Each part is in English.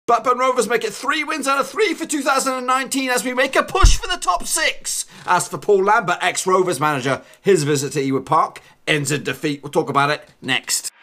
Blackburn Rovers make it 3 wins out of 3 for 2019 as we make a push for the top 6. As for Paul Lambert, ex-Rovers manager, his visit to Ewood Park ends in defeat. We'll talk about it next.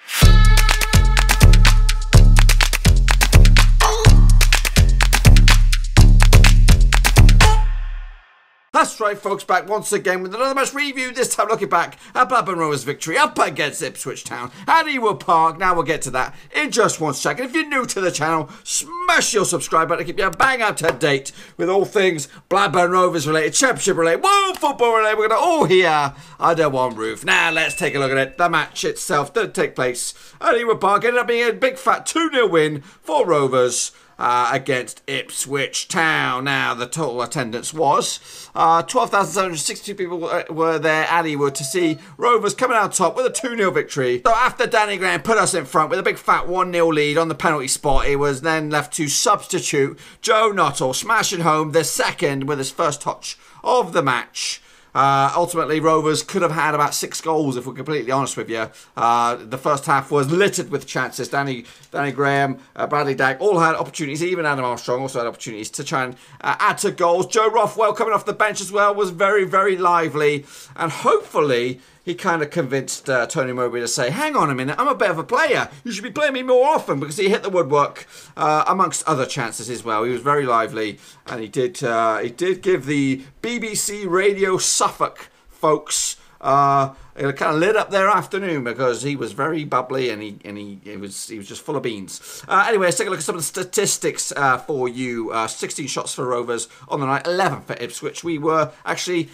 That's right, folks, back once again with another match review, this time looking back at Blackburn Rovers' victory up against Ipswich Town at Ewood Park. Now we'll get to that in just 1 second. If you're new to the channel, smash your subscribe button to keep you bang up to date with all things Blackburn Rovers related, championship related, world football related. We're going to all hear under one roof. Now let's take a look at it. The match itself did take place at Ewood Park. Ended up being a big fat 2-0 win for Rovers against Ipswich Town. Now, the total attendance was 12,762 people were there at Ewood to see Rovers coming out top with a 2-0 victory. So after Danny Graham put us in front with a big fat 1-0 lead on the penalty spot, it was then left to substitute Joe Nuttall, smashing home the second with his first touch of the match. Ultimately, Rovers could have had about 6 goals, if we're completely honest with you. The first half was littered with chances. Danny Graham, Bradley Dack all had opportunities. Even Adam Armstrong also had opportunities to try and add to goals. Joe Rothwell coming off the bench as well was very, very lively. And hopefully, he kind of convinced Tony Mowbray to say, hang on a minute, I'm a bit of a player. You should be playing me more often, because he hit the woodwork amongst other chances as well. He was very lively, and he did give the BBC Radio Suffolk folks it kind of lit up their afternoon, because he was very bubbly and he was just full of beans. Anyway, let's take a look at some of the statistics for you. 16 shots for Rovers on the night, 11 for Ipswich. We were actually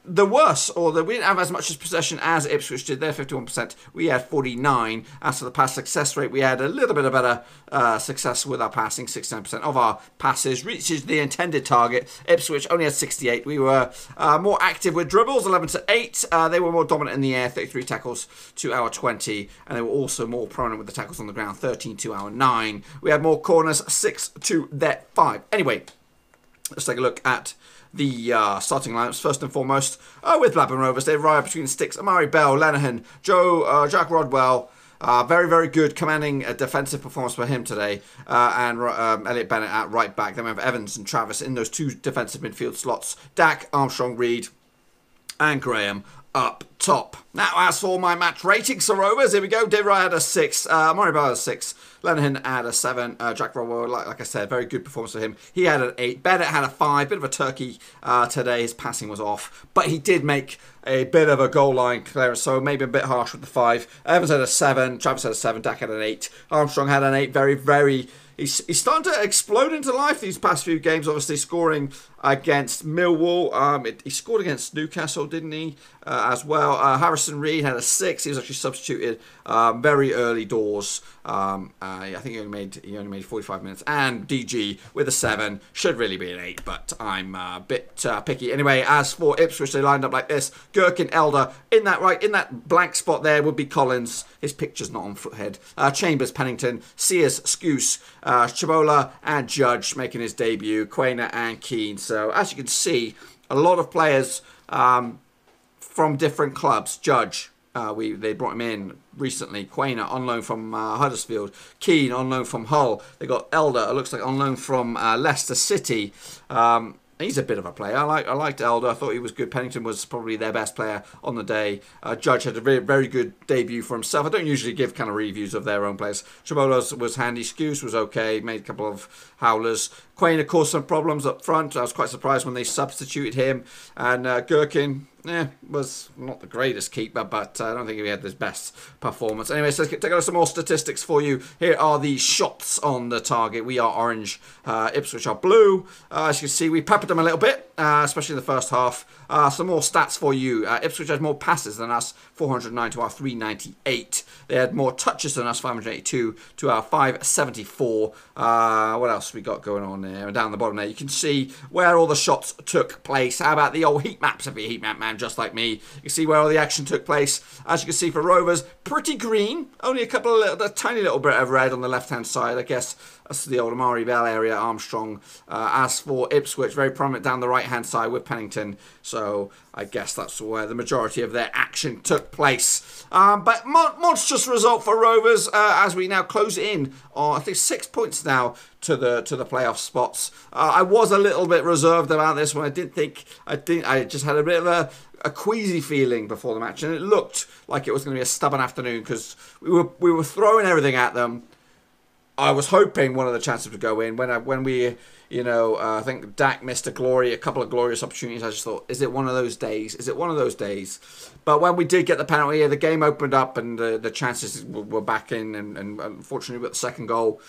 the worse, or we didn't have as much possession as Ipswich did. They're 51%. We had 49. As for the pass success rate, we had a little bit of better success with our passing. 69% of our passes reaches the intended target. Ipswich only had 68. We were more active with dribbles, 11-8. They were more dominant in the air, 33 tackles to our 20. And they were also more prominent with the tackles on the ground, 13 to our 9. We had more corners, 6 to their 5. Anyway, let's take a look at the starting lineups. First and foremost, with Blackburn Rovers, they have Raya between the sticks, Amari Bell, Lenihan, Jack Rodwell. Very, very good commanding defensive performance for him today. And Elliot Bennett at right back. Then we have Evans and Travis in those 2 defensive midfield slots. Dack, Armstrong, Reed, and Graham up top. Now, as for my match ratings for Rovers, here we go. Dave Raya had a 6, Amari Bell had a 6, Lenihan had a 7, Jack Rodwell, like I said, very good performance for him. He had an 8. Bennett had a 5, bit of a turkey today. His passing was off, but he did make a bit of a goal line clearance, so maybe a bit harsh with the 5. Evans had a 7, Travis had a 7, Dack had an 8, Armstrong had an 8. Very, very... He's starting to explode into life these past few games, obviously scoring against Millwall. He scored against Newcastle, didn't he, as well. Harrison Reed had a 6. He was actually substituted very early doors. I think he only made 45 minutes. And DG with a 7. Should really be an 8, but I'm a bit picky. Anyway, as for Ipswich, they lined up like this. Gherkin, Elder. In that blank spot there would be Collins. His picture's not on Foothead. Chambers, Pennington, Sears, Scouse, Chabola, and Judge making his debut. Quainer and Keane. So, as you can see, a lot of players from different clubs. Judge, they brought him in recently. Quainer on loan from Huddersfield. Keane on loan from Hull. They got Elder, it looks like, on loan from Leicester City. He's a bit of a player. I liked Elder. I thought he was good. Pennington was probably their best player on the day. Judge had a very, very good debut for himself. I don't usually give kind of reviews of their own players. Chabola was handy. Scouse was okay. Made a couple of howlers. Quainer caused some problems up front. I was quite surprised when they substituted him. And Gherkin, was not the greatest keeper, but I don't think he had his best performance. Anyway, so let's take a look at some more statistics for you. Here are the shots on the target. We are orange. Ipswich are blue. As you can see, we peppered them a little bit, especially in the first half. Some more stats for you. Ipswich had more passes than us, 409 to our 398. They had more touches than us, 582 to our 574. What else we got going on there? Down the bottom there, you can see where all the shots took place. How about the old heat maps? If you're a heat map man just like me, you can see where all the action took place. As you can see for Rovers, pretty green. Only a couple of a tiny little bit of red on the left-hand side. I guess that's the old Amari Bell area, Armstrong. As for Ipswich, very prominent down the right-hand side with Pennington. So I guess that's where the majority of their action took place. But monstrous result for Rovers as we now close in on, I think, 6 points now to the playoff spots. I was a little bit reserved about this one. I just had a bit of a queasy feeling before the match, and it looked like it was going to be a stubborn afternoon because we were throwing everything at them. I was hoping one of the chances would go in. When we, I think Dack missed a couple of glorious opportunities. I just thought, is it one of those days? Is it one of those days? But when we did get the penalty, the game opened up and the chances were back in, and unfortunately we got the second goal.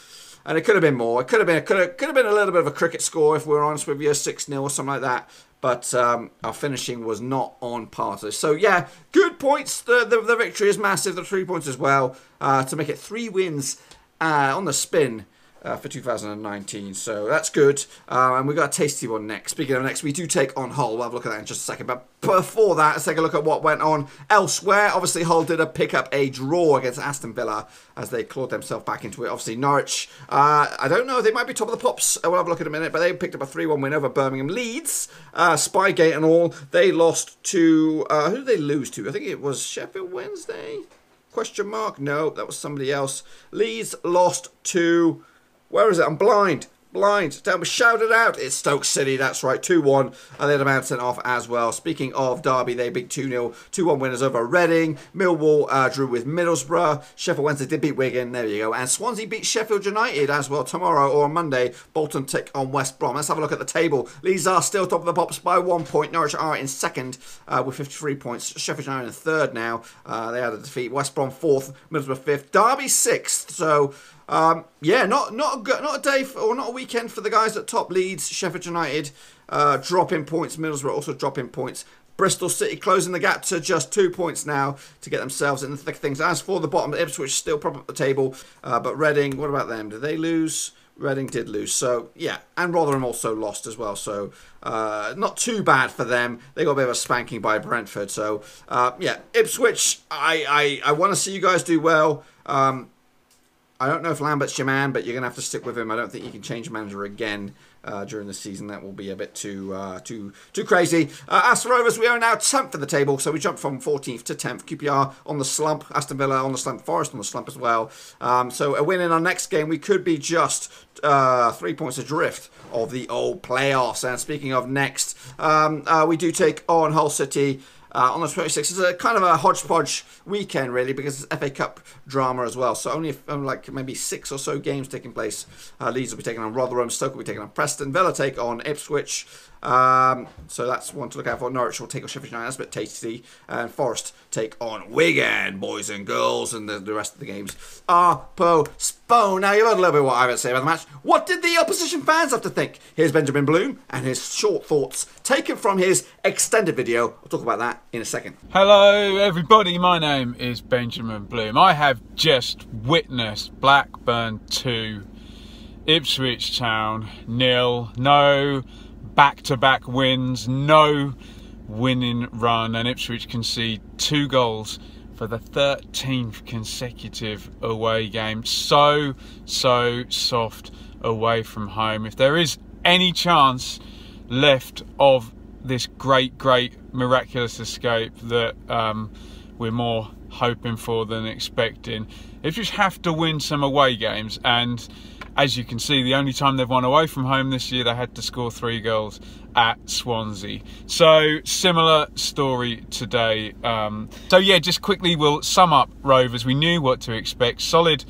And it could have been more. It could have been a little bit of a cricket score if we were honest with you, 6-0 or something like that. But our finishing was not on par to this. So yeah, good points. The victory is massive. The 3 points as well to make it 3 wins on the spin for 2019, so that's good. And we've got a tasty one next. Speaking of next, we do take on Hull. We'll have a look at that in just a second. But before that, let's take a look at what went on elsewhere. Obviously, Hull did pick up a draw against Aston Villa as they clawed themselves back into it. Obviously, Norwich, I don't know, they might be top of the pops. We'll have a look in a minute, but they picked up a 3-1 win over Birmingham. Leeds, Spygate and all, they lost to, who did they lose to? I think it was Sheffield Wednesday? Question mark? No, that was somebody else. Leeds lost to... Where is it? I'm blind. Tell me, shout it out. It's Stoke City. That's right. 2-1. And they had a man sent off as well. Speaking of Derby, they beat 2-0. 2-1 winners over Reading. Millwall drew with Middlesbrough. Sheffield Wednesday did beat Wigan. There you go. And Swansea beat Sheffield United as well tomorrow or on Monday. Bolton take on West Brom. Let's have a look at the table. Leeds are still top of the pops by 1 point. Norwich are in second with 53 points. Sheffield United in third now. They had a defeat. West Brom fourth. Middlesbrough fifth. Derby sixth. So... yeah, not a day or not a weekend for the guys at top. Leeds, Sheffield United dropping points. Middlesbrough also dropping points. Bristol City closing the gap to just 2 points now to get themselves in the thick of things. As for the bottom, Ipswich still prop up the table, but Reading, what about them? Did they lose? Reading did lose, so yeah, and Rotherham also lost as well, so not too bad for them. They got a bit of a spanking by Brentford, so yeah, Ipswich, I want to see you guys do well. I don't know if Lambert's your man, but you're going to have to stick with him. I don't think you can change manager again during the season. That will be a bit too crazy. As for Rovers, we are now 10th in the table, so we jumped from 14th to 10th. QPR on the slump, Aston Villa on the slump, Forest on the slump as well. So a win in our next game, we could be just 3 points adrift of the old playoffs. And speaking of next, we do take on Hull City. On the 26th, it's a kind of a hodgepodge weekend, really, because it's FA Cup drama as well. So only like maybe 6 or so games taking place. Leeds will be taking on Rotherham, Stoke will be taking on Preston, Villa take on Ipswich. So that's one to look out for. Norwich will take on Sheffield United, that's a bit tasty. And Forest take on Wigan, boys and girls, and the rest of the games are postponed. Now, you've heard a little bit what I have to say about the match. What did the opposition fans have to think? Here's Benjamin Bloom and his short thoughts taken from his extended video. I'll talk about that in a second. Hello everybody, my name is Benjamin Bloom. I have just witnessed Blackburn 2, Ipswich Town 0. No back-to-back wins, no winning run, and Ipswich concede 2 goals for the 13th consecutive away game. So soft away from home. If there is any chance left of this great miraculous escape that we're more hoping for than expecting, Ipswich have to win some away games, and as you can see, the only time they've won away from home this year, they had to score 3 goals at Swansea. So, similar story today. So yeah, just quickly we'll sum up Rovers. We knew what to expect. Solid,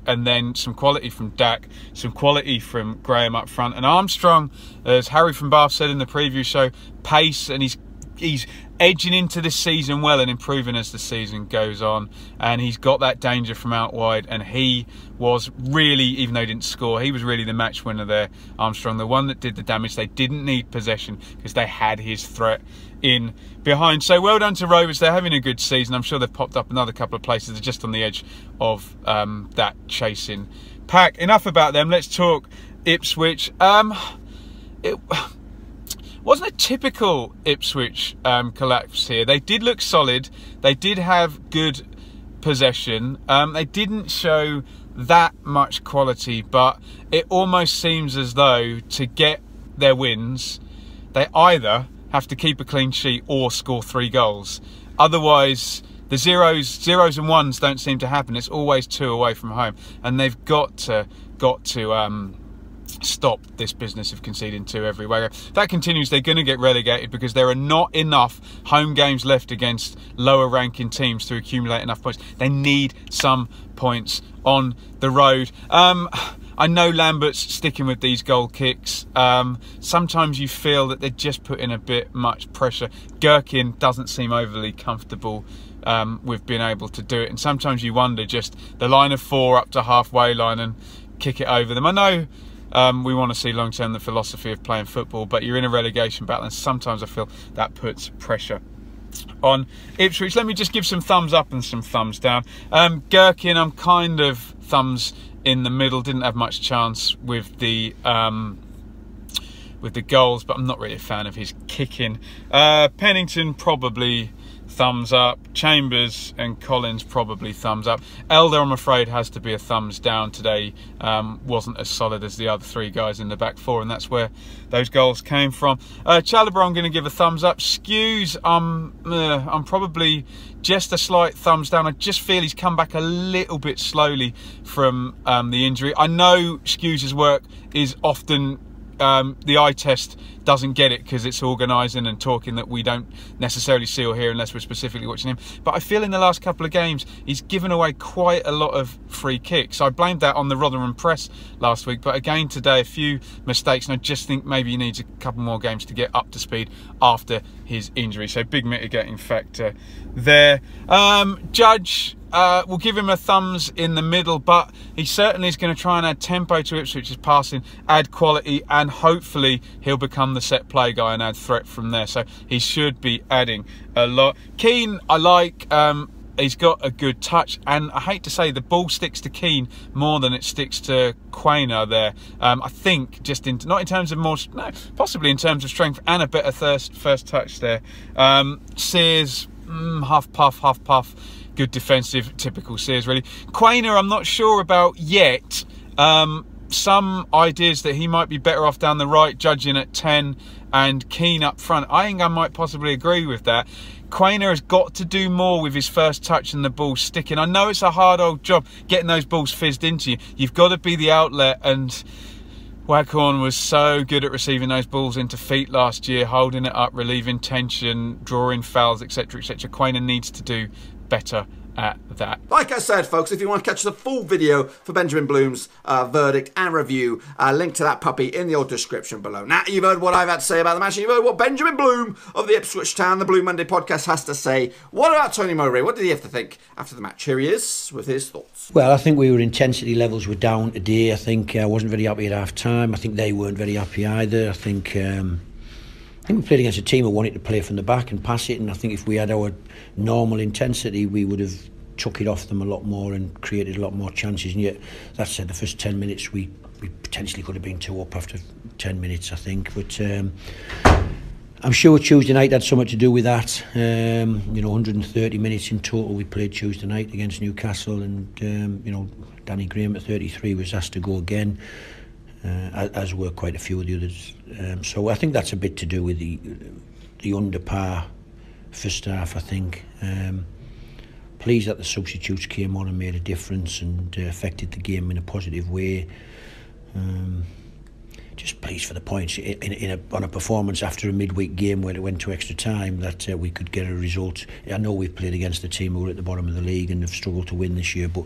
and then some quality from Dack, some quality from Graham up front. And Armstrong, as Harry from Bath said in the preview show, pace, and he's edging into this season well and improving as the season goes on, and he's got that danger from out wide, and he was really, even though he didn't score, he was really the match winner there, Armstrong, the one that did the damage. They didn't need possession because they had his threat in behind. So well done to Rovers. They're having a good season. I'm sure they've popped up another couple of places. They're just on the edge of that chasing pack. Enough about them, let's talk Ipswich. It wasn't a typical Ipswich collapse here. They did look solid. They did have good possession. They didn't show that much quality, but it almost seems as though to get their wins, they either have to keep a clean sheet or score 3 goals. Otherwise, the zeros and ones don't seem to happen. It's always 2 away from home, and they've got to got to stop this business of conceding 2 everywhere. If that continues, they're going to get relegated because there are not enough home games left against lower ranking teams to accumulate enough points. They need some points on the road. I know Lambert's sticking with these goal kicks. Sometimes you feel that they're just putting a bit much pressure. Gherkin doesn't seem overly comfortable with being able to do it, and sometimes you wonder, just the line of 4 up to halfway line and kick it over them. I know we want to see long-term the philosophy of playing football, but you're in a relegation battle, and sometimes I feel that puts pressure on Ipswich. Let me just give some thumbs up and some thumbs down. Gherkin, I'm kind of thumbs in the middle. Didn't have much chance with the goals, but I'm not really a fan of his kicking. Pennington, probably thumbs up. Chambers and Collins, probably thumbs up. Elder, I'm afraid, has to be a thumbs down today. Wasn't as solid as the other 3 guys in the back 4, and that's where those goals came from. Chalobah, I'm going to give a thumbs up. Skews, I'm probably just a slight thumbs down. I just feel he's come back a little bit slowly from the injury. I know Skews' work is often the eye test doesn't get it because it's organising and talking that we don't necessarily see or hear unless we're specifically watching him. But I feel in the last couple of games he's given away quite a lot of free kicks. I blamed that on the Rotherham press last week, but again today a few mistakes, and I just think maybe he needs a couple more games to get up to speed after his injury. So big mitigating factor there. Judge, we'll give him a thumbs in the middle, but he certainly is going to try and add tempo to Ipswich's passing, add quality, and hopefully he'll become the set play guy and add threat from there. So he should be adding a lot. Keane, I like. He's got a good touch, and I hate to say the ball sticks to Keane more than it sticks to Quainer there. I think just not in terms of possibly in terms of strength and a better first touch there. Sears, half puff. Good defensive, typical Sears really. Quainer, I'm not sure about yet. Some ideas that he might be better off down the right, judging at 10 and Keane up front. I think I might possibly agree with that. Quainer has got to do more with his first touch and the ball sticking. I know it's a hard old job getting those balls fizzed into you. You've got to be the outlet, and Waghorn was so good at receiving those balls into feet last year, holding it up, relieving tension, drawing fouls, etc, etc. Quainer needs to do better at that. Like I said, folks, if you want to catch the full video for Benjamin Bloom's verdict and review, link to that puppy in the old description below. Now, you've heard what I've had to say about the match, and you've heard what Benjamin Bloom of the Ipswich Town, the Blue Monday podcast, has to say. What about Tony Mowbray? What did he have to think after the match? Here he is with his thoughts. Well, I think intensity levels were down today. I think I wasn't very happy at half-time. I think they weren't very happy either. I think we played against a team who wanted to play from the back and pass it, and I think if we had our normal intensity, we would have took it off them a lot more and created a lot more chances. And yet, that said, the first 10 minutes we potentially could have been 2 up after 10 minutes, I think. But I'm sure Tuesday night had something to do with that. 130 minutes in total we played Tuesday night against Newcastle, and Danny Graham at 33 was asked to go again, as were quite a few of the others. So I think that's a bit to do with the under par first half, I think. Pleased that the substitutes came on and made a difference and affected the game in a positive way. Just pleased for the points on a performance after a midweek game where it went to extra time, that we could get a result. I know we've played against a team who were at the bottom of the league and have struggled to win this year, but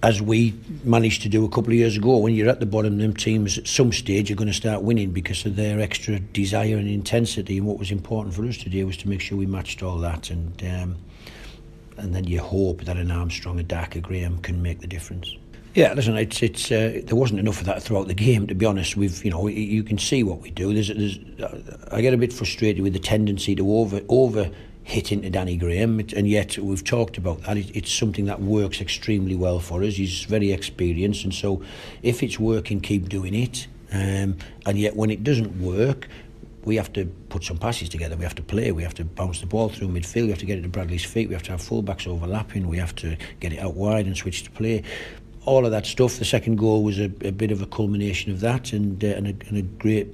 as we managed to do a couple of years ago, when you're at the bottom, them teams at some stage are going to start winning because of their extra desire and intensity. And what was important for us today was to make sure we matched all that, and then you hope that an Armstrong, a Dack, a Graham can make the difference. Yeah, listen, it's there wasn't enough of that throughout the game, to be honest. You can see what we do. I get a bit frustrated with the tendency to over hit into Danny Graham, and yet we've talked about that. It's something that works extremely well for us. He's very experienced, and so if it's working, keep doing it. And yet when it doesn't work, we have to put some passes together. We have to play. We have to bounce the ball through midfield. We have to get it to Bradley's feet. We have to have fullbacks overlapping. We have to get it out wide and switch to play. All of that stuff. The second goal was a bit of a culmination of that, and a great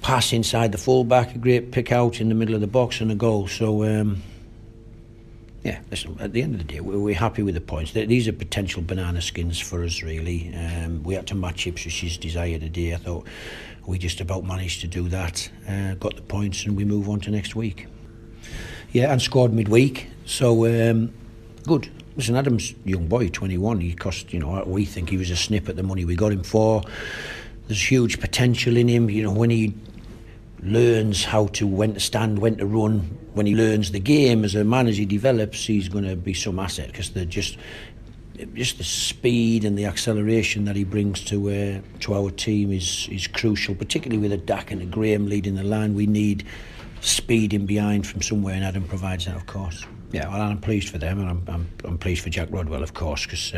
pass inside the fullback, a great pick out in the middle of the box, and a goal. So Yeah, listen, at the end of the day, we're happy with the points. These are potential banana skins for us, really. We had to match Ipswich's desire today. I thought we just about managed to do that. Got the points and we move on to next week. Yeah, and scored midweek, so good. Listen, Adam's young boy, 21. He cost, we think he was a snip at the money we got him for. There's huge potential in him. When he learns when to stand, when to run, when he learns the game as a man, as he develops, he's going to be some asset, because they're just the speed and the acceleration that he brings to our team is crucial, particularly with a Dack and a Graham leading the line. We need speed in behind from somewhere, and Adam provides that, of course. Yeah, well, I'm pleased for them, and I'm pleased for Jack Rodwell, of course, because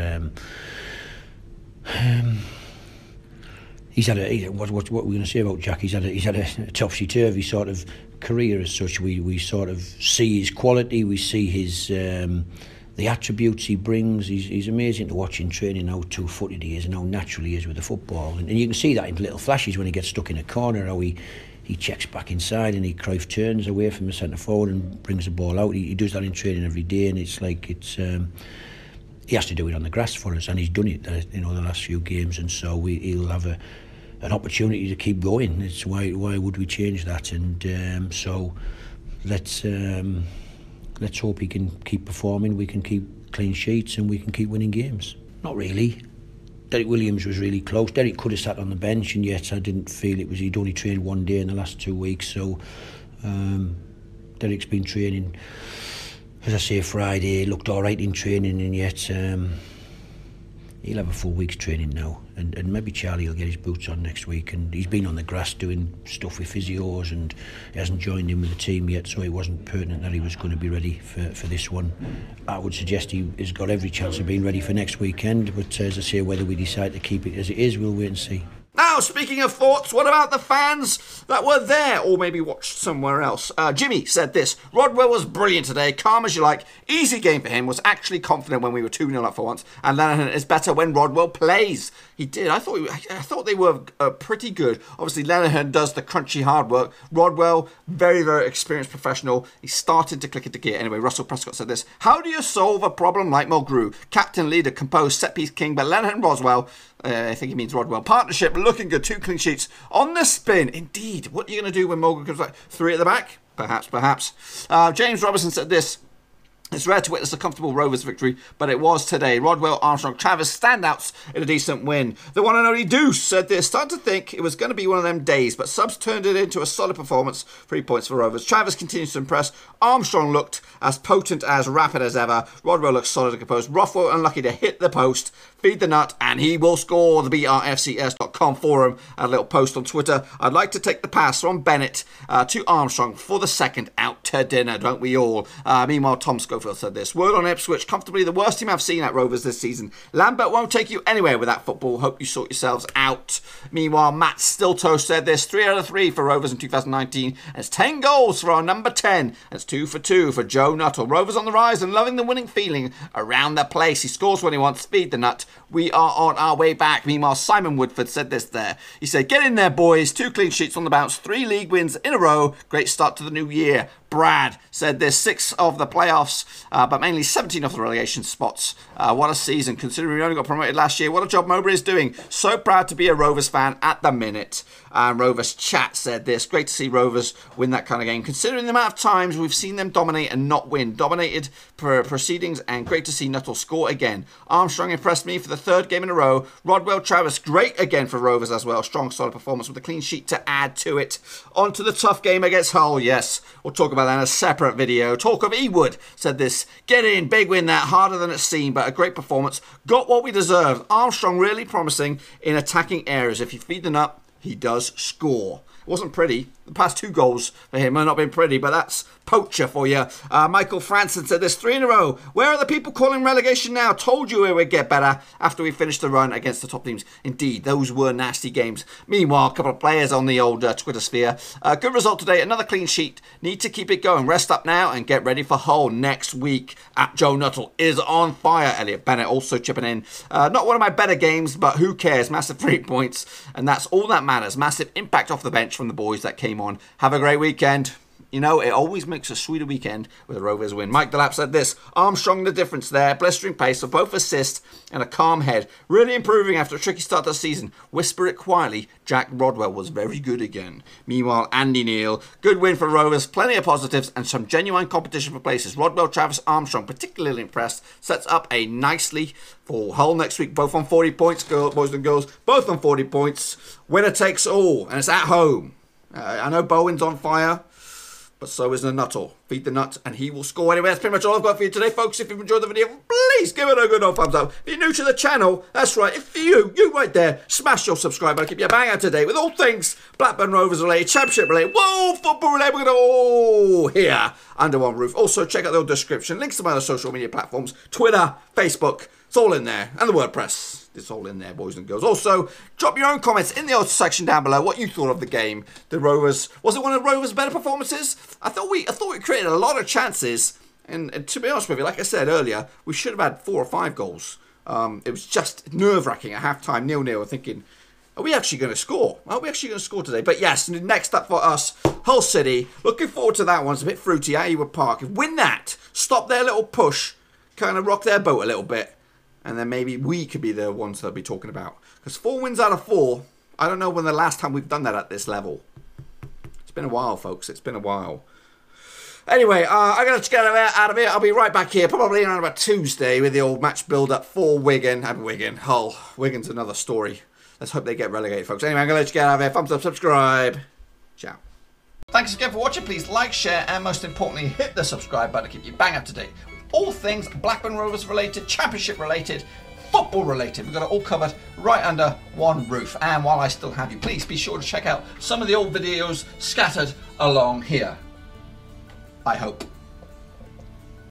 he's had what we're going to say about Jack. He's had a topsy-turvy sort of career as such. We sort of see his quality, we see his the attributes he brings. He's amazing to watch in training, how two-footed he is and how natural he is with the football. And you can see that in little flashes when he gets stuck in a corner, how he checks back inside and he Cruyff turns away from the centre forward and brings the ball out. He does that in training every day, and it's like he has to do it on the grass for us, and he's done it the last few games, and so he'll have an opportunity to keep going. It's why would we change that? And so let's hope he can keep performing, we can keep clean sheets, and we can keep winning games. Not really. Derek Williams was really close. Derek could have sat on the bench, and yet I didn't feel it was. He'd only trained one day in the last 2 weeks, so Derek's been training, as I say, Friday. Looked all right in training, and yet he'll have a full week's training now, and maybe Charlie will get his boots on next week. And he's been on the grass doing stuff with physios, and he hasn't joined in with the team yet, so it wasn't pertinent that he was going to be ready for this one. I would suggest he has got every chance of being ready for next weekend, but as I say, whether we decide to keep it as it is, we'll wait and see. Now, speaking of thoughts, what about the fans that were there or maybe watched somewhere else? Jimmy said this: Rodwell was brilliant today, calm as you like, easy game for him, was actually confident when we were 2-0 up for once, and Lenihan is better when Rodwell plays. He did. I thought they were pretty good. Obviously, Lenihan does the crunchy hard work. Rodwell, very, very experienced professional. He's starting to click into gear. Anyway, Russell Prescott said this: how do you solve a problem like Mulgrew? Captain, leader, composed, set-piece king, but Lenihan and Roswell, I think he means Rodwell, partnership, looking good, 2 clean sheets on the spin. Indeed. What are you going to do when Mulgrew comes back? 3 at the back? Perhaps. James Robertson said this: it's rare to witness a comfortable Rovers victory, but it was today. Rodwell, Armstrong, Travis, standouts in a decent win. The one and only Deuce said this: starting to think it was going to be one of them days, but subs turned it into a solid performance. 3 points for Rovers. Travis continues to impress. Armstrong looked as potent, as rapid as ever. Rodwell looks solid and composed. Rothwell unlucky to hit the post. Feed the nut, and he will score. The brfcs.com forum, a little post on Twitter. I'd like to take the pass from Bennett to Armstrong for the second. Out to dinner, don't we all? Meanwhile, Tom Schofield said this: word on Ipswich, comfortably the worst team I've seen at Rovers this season. Lambert won't take you anywhere with that football. Hope you sort yourselves out. Meanwhile, Matt Stilto said this: 3 out of 3 for Rovers in 2019. And it's 10 goals for our number 10. And it's 2 for 2 for Joe Nuttall. Rovers on the rise and loving the winning feeling around the place. He scores when he wants. Feed the nut. We are on our way back. Meanwhile, Simon Woodford said this there. He said, get in there, boys. 2 clean sheets on the bounce. 3 league wins in a row. Great start to the new year. Brad said there's 6 of the playoffs, but mainly 17 of the relegation spots. What a season, considering we only got promoted last year. What a job Mowbray is doing. So proud to be a Rovers fan at the minute. Rovers Chat said this: great to see Rovers win that kind of game, considering the amount of times we've seen them dominate and not win. Dominated proceedings, and great to see Nuttall score again. Armstrong impressed me for the 3rd game in a row. Rodwell, Travis, great again for Rovers as well. Strong, solid performance with a clean sheet to add to it. On to the tough game against Hull. Yes, we'll talk about that in a separate video. Talk of Ewood said this: get in, big win that, harder than it seemed, but a great performance. Got what we deserved. Armstrong really promising in attacking areas. If you feed the nut, he does score. It wasn't pretty. The past 2 goals for him have not been pretty, but that's poacher for you. Michael Franson said this: 3 in a row. Where are the people calling relegation now? Told you it would get better after we finished the run against the top teams. Indeed, those were nasty games. Meanwhile, a couple of players on the old Twitter sphere. Good result today. Another clean sheet. Need to keep it going. Rest up now and get ready for Hull next week. At Joe Nuttall is on fire. Elliot Bennett also chipping in. Not one of my better games, but who cares? Massive 3 points, and that's all that matters. Massive impact off the bench from the boys that came on. Have a great weekend. you know, it always makes a sweeter weekend with a Rovers win. Mike Delap said this: Armstrong the difference there, blistering pace for both assists and a calm head. Really improving after a tricky start to the season. Whisper it quietly, Jack Rodwell was very good again. Meanwhile, Andy Neal, good win for Rovers, plenty of positives and some genuine competition for places. Rodwell, Travis, Armstrong, particularly impressed, sets up a nicely for Hull next week, both on 40 points, boys and girls, both on 40 points. Winner takes all, and it's at home. I know Bowen's on fire, but so is the Nuttall. Feed the nut, and he will score anyway. That's pretty much all I've got for you today, folks. If you've enjoyed the video, please give it a good old thumbs up. If you're new to the channel, that's right. If you right there, smash your subscribe button. Keep your bang out to date with all things Blackburn Rovers related, championship related, whoa, football related. We're going to all here under one roof. Also, check out the description. Links to my other social media platforms, Twitter, Facebook. It's all in there. And the WordPress. It's all in there, boys and girls. Also, drop your own comments in the section down below. What you thought of the game. The Rovers. Was it one of Rovers' better performances? I thought we created a lot of chances. And to be honest with you, like I said earlier, we should have had 4 or 5 goals. It was just nerve-wracking at half-time, 0-0. Thinking, are we actually going to score? Are we actually going to score today? But yes, next up for us, Hull City. Looking forward to that one. It's a bit fruity at Ewood Park. Win that. Stop their little push. Kind of rock their boat a little bit. And then maybe we could be the ones that I'll be talking about. Because 4 wins out of 4, I don't know when the last time we've done that at this level. It's been a while, folks. It's been a while. Anyway, I'm going to get out of here. I'll be right back here, probably around about Tuesday, with the old match build-up for Wigan. And Wigan, Hull. Wigan's another story. Let's hope they get relegated, folks. Anyway, I'm going to let you get out of here. Thumbs up, subscribe. Ciao. Thanks again for watching. Please like, share, and most importantly, hit the subscribe button to keep you bang up to date. All things Blackburn Rovers related, championship related, football related. We've got it all covered right under one roof. And while I still have you, please be sure to check out some of the old videos scattered along here. I hope.